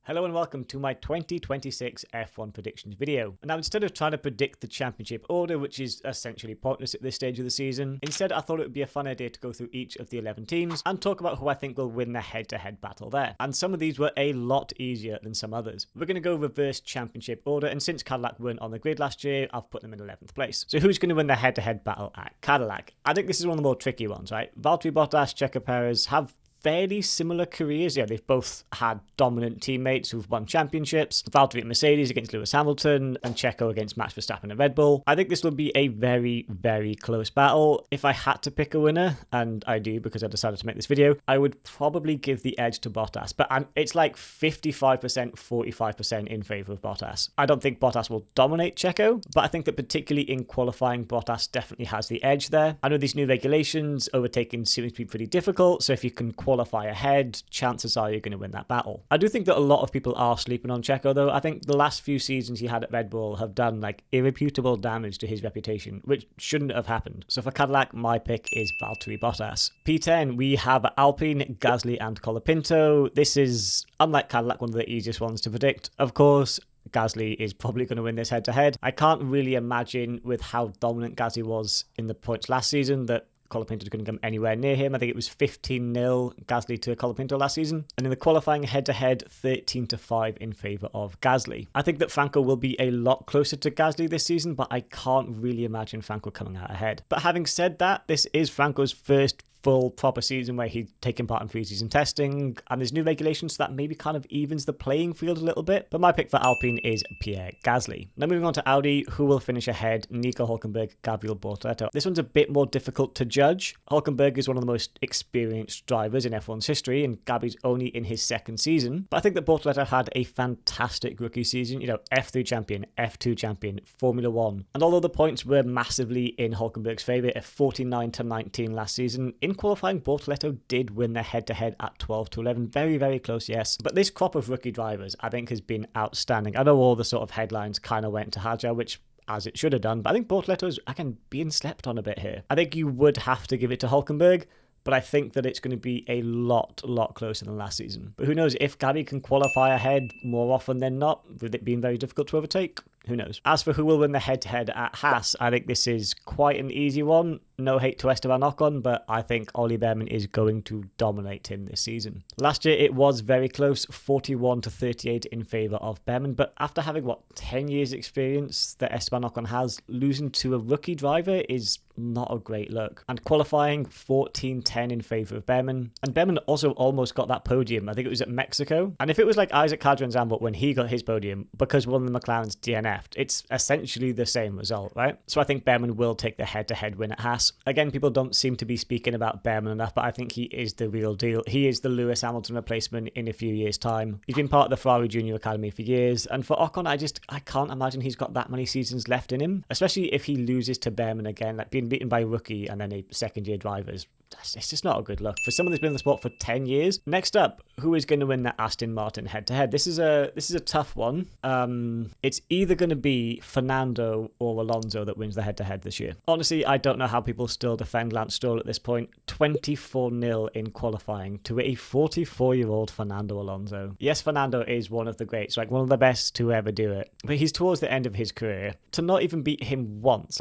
Hello and welcome to my 2026 F1 predictions video. And now instead of trying to predict the championship order, which is essentially pointless at this stage of the season, instead I thought it would be a fun idea to go through each of the 11 teams and talk about who I think will win the head-to-head battle there. And some of these were a lot easier than some others. We're going to go reverse championship order, and since Cadillac weren't on the grid last year, I've put them in 11th place. So who's going to win the head-to-head battle at Cadillac? I think this is one of the more tricky ones, right? Valtteri Bottas, Checo Perez have fairly similar careers. Yeah, they've both had dominant teammates who've won championships. Valtteri at Mercedes against Lewis Hamilton and Checo against Max Verstappen at Red Bull. I think this will be a very, very close battle. If I had to pick a winner, and I do because I decided to make this video, I would probably give the edge to Bottas. But it's like 55%, 45% in favour of Bottas. I don't think Bottas will dominate Checo, but I think that particularly in qualifying, Bottas definitely has the edge there. I know these new regulations, overtaking seems to be pretty difficult, so if you can qualify ahead, chances are you're going to win that battle. I do think that a lot of people are sleeping on Checo though. I think the last few seasons he had at Red Bull have done like irreputable damage to his reputation, which shouldn't have happened. So for Cadillac, my pick is Valtteri Bottas. P10, we have Alpine, Gasly and Colapinto. This is, unlike Cadillac, one of the easiest ones to predict. Of course, Gasly is probably going to win this head-to-head. I can't really imagine, with how dominant Gasly was in the points last season, that Colapinto couldn't come anywhere near him. I think it was 15-0 Gasly to Colapinto last season. And in the qualifying head-to-head, 13-5 in favour of Gasly. I think that Franco will be a lot closer to Gasly this season, but I can't really imagine Franco coming out ahead. But having said that, this is Franco's first full proper season where he's taken part in pre-season testing, and there's new regulations, so that maybe kind of evens the playing field a little bit. But my pick for Alpine is Pierre Gasly. Now moving on to Audi, who will finish ahead? Nico Hülkenberg, Gabriel Bortoleto. This one's a bit more difficult to judge. Hülkenberg is one of the most experienced drivers in F1's history, and Gabi's only in his second season. But I think that Bortoleto had a fantastic rookie season. You know, F3 champion, F2 champion, Formula 1. And although the points were massively in Hülkenberg's favour at 49-19 last season, in qualifying, Bortoleto did win their head-to-head at 12-11. Very, very close, yes. But this crop of rookie drivers, I think, has been outstanding. I know all the sort of headlines kind of went to Hadjar, which, as it should have done, but I think Bortoleto is, again, being slept on a bit here. I think you would have to give it to Hülkenberg, but I think that it's going to be a lot closer than last season. But who knows, if Gabi can qualify ahead more often than not, with it being very difficult to overtake, who knows? As for who will win the head-to-head at Haas, I think this is quite an easy one. No hate to Esteban Ocon, but I think Ollie Behrman is going to dominate him this season. Last year, it was very close, 41-38 in favour of Behrman, but after having, 10 years experience that Esteban Ocon has, losing to a rookie driver is not a great look. And qualifying, 14-10 in favour of Behrman. And Behrman also almost got that podium. I think it was at Mexico. And if it was like Isaac Cadron Zambot when he got his podium, because one of the McLaren's DNF'd, it's essentially the same result, right? So I think Behrman will take the head-to-head win at Haas. Again, people don't seem to be speaking about Behrman enough, but I think he is the real deal. He is the Lewis Hamilton replacement in a few years' time. He's been part of the Ferrari Junior Academy for years. And for Ocon, I can't imagine he's got that many seasons left in him, especially if he loses to Behrman again, like being beaten by a rookie and then a second-year drivers. It's just not a good look for someone that's been in the sport for 10 years. Next up, who is going to win the Aston Martin head-to-head? This is a tough one. It's either going to be Fernando or Alonso that wins the head-to-head this year. Honestly, I don't know how people still defend Lance Stroll at this point. 24-0 in qualifying to a 44-year-old Fernando Alonso. Yes, Fernando is one of the greats, like one of the best to ever do it. But he's towards the end of his career. To not even beat him once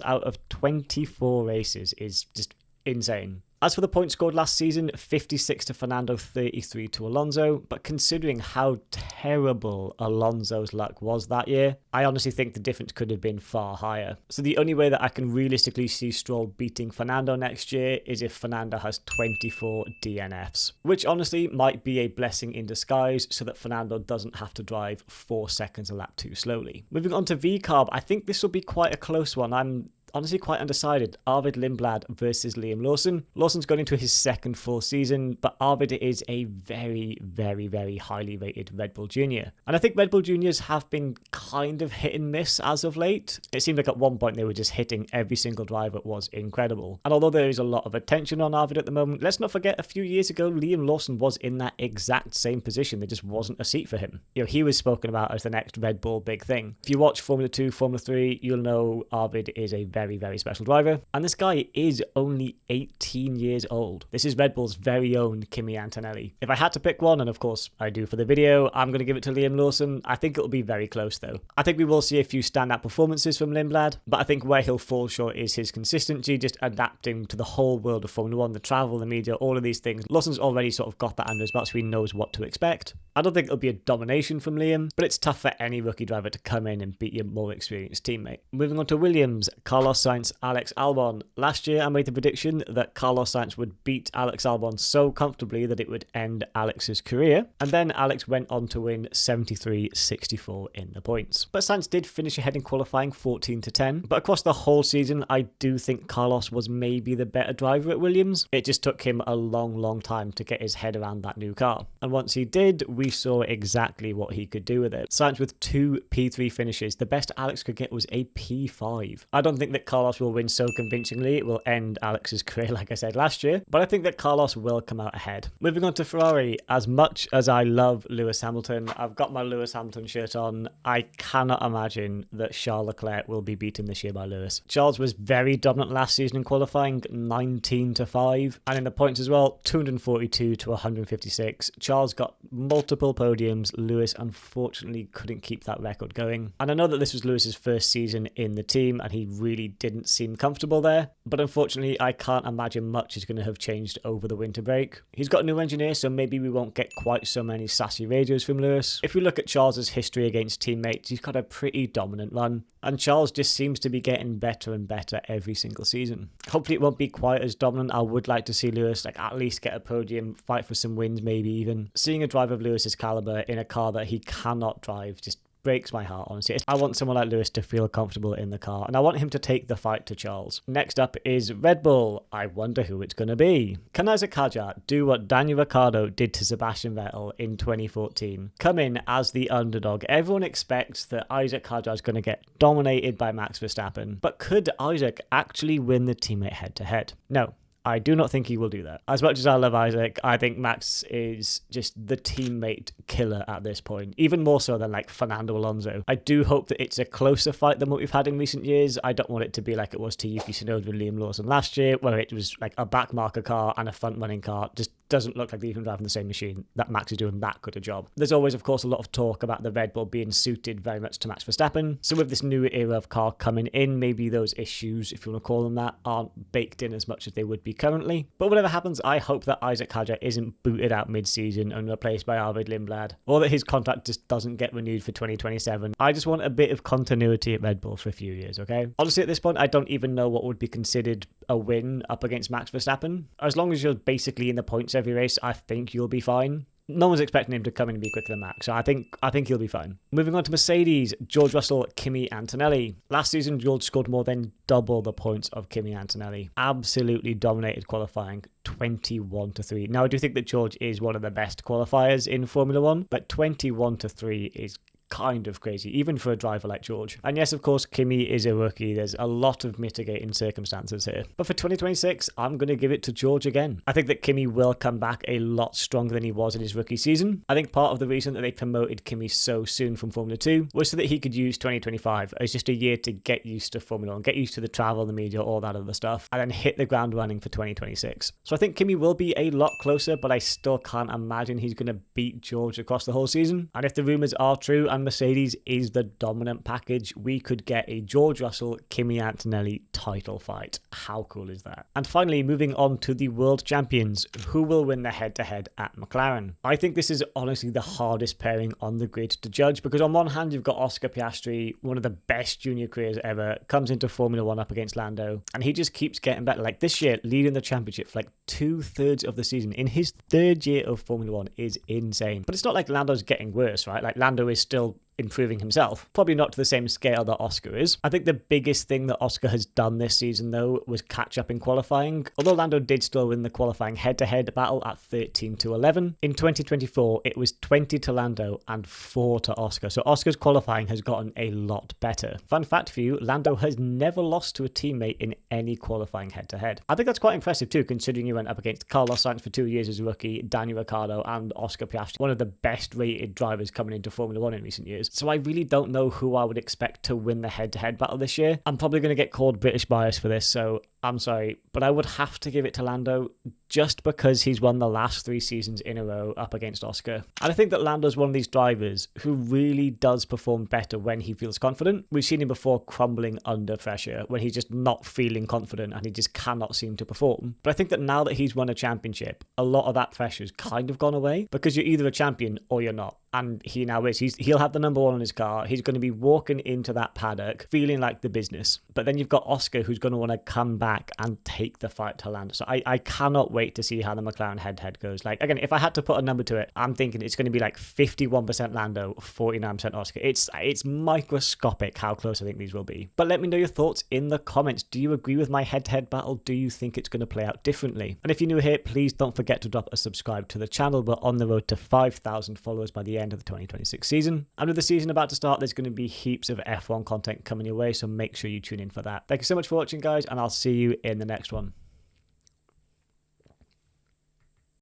out of 24 races is just insane. As for the points scored last season, 56 to Fernando, 33 to Alonso. But considering how terrible Alonso's luck was that year, I honestly think the difference could have been far higher. So the only way that I can realistically see Stroll beating Fernando next year is if Fernando has 24 DNFs, which honestly might be a blessing in disguise so that Fernando doesn't have to drive 4 seconds a lap too slowly. Moving on to VCARB, I think this will be quite a close one. I'm honestly quite undecided. Arvid Lindblad versus Liam Lawson. Lawson's going into his second full season, but Arvid is a very, very, very highly rated Red Bull Junior. And I think Red Bull Juniors have been kind of hit and miss as of late. It seemed like at one point they were just hitting every single driver. It was incredible. And although there is a lot of attention on Arvid at the moment, let's not forget a few years ago, Liam Lawson was in that exact same position. There just wasn't a seat for him. You know, he was spoken about as the next Red Bull big thing. If you watch Formula 2, Formula 3, you'll know Arvid is a very very, very special driver. And this guy is only 18 years old. This is Red Bull's very own Kimi Antonelli. If I had to pick one, and of course I do for the video, I'm going to give it to Liam Lawson. I think it'll be very close though. I think we will see a few standout performances from Lindblad, but I think where he'll fall short is his consistency, just adapting to the whole world of Formula 1, the travel, the media, all of these things. Lawson's already sort of got that under his belt, so he knows what to expect. I don't think it'll be a domination from Liam, but it's tough for any rookie driver to come in and beat your more experienced teammate. Moving on to Williams, Carlos Sainz, Alex Albon. Last year I made the prediction that Carlos Sainz would beat Alex Albon so comfortably that it would end Alex's career, and then Alex went on to win 73-64 in the points. But Sainz did finish ahead in qualifying 14-10, but across the whole season I do think Carlos was maybe the better driver at Williams. It just took him a long time to get his head around that new car, and once he did, we saw exactly what he could do with it. Sainz with 2 P3 finishes. The best Alex could get was a P5. I don't think that Carlos will win so convincingly it will end Alex's career like I said last year, but I think that Carlos will come out ahead. Moving on to Ferrari, as much as I love Lewis Hamilton, I've got my Lewis Hamilton shirt on, I cannot imagine that Charles Leclerc will be beaten this year by Lewis. Charles was very dominant last season in qualifying, 19-5, and in the points as well, 242-156. Charles got multiple podiums. Lewis unfortunately couldn't keep that record going. And I know that this was Lewis's first season in the team and he really didn't seem comfortable there, but unfortunately I can't imagine much is going to have changed over the winter break. He's got a new engineer, so maybe we won't get quite so many sassy radios from Lewis. If we look at Charles's history against teammates, he's got a pretty dominant run, and Charles just seems to be getting better and better every single season. Hopefully it won't be quite as dominant. I would like to see Lewis at least get a podium, fight for some wins maybe even. Seeing a driver of Lewis's caliber in a car that he cannot drive just breaks my heart, honestly. I want someone like Lewis to feel comfortable in the car, and I want him to take the fight to Charles. Next up is Red Bull. I wonder who it's going to be. Can Isaac Hadjar do what Daniel Ricciardo did to Sebastian Vettel in 2014? Come in as the underdog. Everyone expects that Isaac Hadjar is going to get dominated by Max Verstappen, but could Isaac actually win the teammate head-to-head? No. I do not think he will do that. As much as I love Isaac, I think Max is just the teammate killer at this point, even more so than Fernando Alonso. I do hope that it's a closer fight than what we've had in recent years. I don't want it to be like it was to Yuki Tsunoda with Liam Lawson last year, where it was a backmarker car and a front-running car. Just doesn't look like they're even driving the same machine. That Max is doing that good a job. There's always, of course, a lot of talk about the Red Bull being suited very much to Max Verstappen. So with this new era of car coming in, maybe those issues, if you want to call them that, aren't baked in as much as they would be currently. But whatever happens, I hope that Isaac Hadjar isn't booted out mid-season and replaced by Arvid Lindblad, or that his contract just doesn't get renewed for 2027. I just want a bit of continuity at Red Bull for a few years, okay? Honestly, at this point, I don't even know what would be considered a win up against Max Verstappen. As long as you're basically in the points every race, I think you'll be fine. No one's expecting him to come in and be quicker than Max, so I think he'll be fine. Moving on to Mercedes, George Russell, Kimi Antonelli. Last season, George scored more than double the points of Kimi Antonelli. Absolutely dominated qualifying, 21-3. Now, I do think that George is one of the best qualifiers in Formula 1, but 21-3 is kind of crazy, even for a driver like George. And yes, of course, Kimi is a rookie. There's a lot of mitigating circumstances here. But for 2026, I'm going to give it to George again. I think that Kimi will come back a lot stronger than he was in his rookie season. I think part of the reason that they promoted Kimi so soon from Formula 2 was so that he could use 2025 as just a year to get used to Formula 1, get used to the travel, the media, all that other stuff, and then hit the ground running for 2026. So I think Kimi will be a lot closer, but I still can't imagine he's going to beat George across the whole season. And if the rumours are true, and Mercedes is the dominant package, we could get a George Russell, Kimi Antonelli title fight. How cool is that? And finally, moving on to the world champions, who will win the head-to-head at McLaren? I think this is honestly the hardest pairing on the grid to judge, because on one hand, you've got Oscar Piastri, one of the best junior careers ever, comes into Formula 1 up against Lando, and he just keeps getting better. Like this year, leading the championship for 2/3 of the season in his third year of Formula 1 is insane. But it's not like Lando's getting worse, right? Lando is still improving himself. Probably not to the same scale that Oscar is. I think the biggest thing that Oscar has done this season, though, was catch up in qualifying. Although Lando did still win the qualifying head-to-head battle at 13-11, in 2024, it was 20 to Lando and 4 to Oscar. So Oscar's qualifying has gotten a lot better. Fun fact for you, Lando has never lost to a teammate in any qualifying head-to-head. I think that's quite impressive too, considering he went up against Carlos Sainz for 2 years as a rookie, Daniel Ricciardo and Oscar Piastri, one of the best rated drivers coming into Formula 1 in recent years. drivers. So I really don't know who I would expect to win the head-to-head battle this year. I'm probably going to get called British bias for this, so I'm sorry, but I would have to give it to Lando just because he's won the last 3 seasons in a row up against Oscar. And I think that Lando's one of these drivers who really does perform better when he feels confident. We've seen him before crumbling under pressure when he's just not feeling confident and he just cannot seem to perform. But I think that now that he's won a championship, a lot of that pressure's kind of gone away because you're either a champion or you're not. And he now is. He'll have the number 1 on his car. He's going to be walking into that paddock feeling like the business. But then you've got Oscar who's going to want to come back and take the fight to Lando. So I cannot wait to see how the McLaren head-to-head goes. Like, again, if I had to put a number to it, I'm thinking it's going to be like 51% Lando, 49% Oscar. It's microscopic how close I think these will be. But let me know your thoughts in the comments. Do you agree with my head-to-head battle? Do you think it's going to play out differently? And if you're new here, please don't forget to drop a subscribe to the channel. We're on the road to 5,000 followers by the end of the 2026 season. And with the season about to start, there's going to be heaps of F1 content coming your way, so make sure you tune in for that. Thank you so much for watching, guys, and I'll see you in the next one.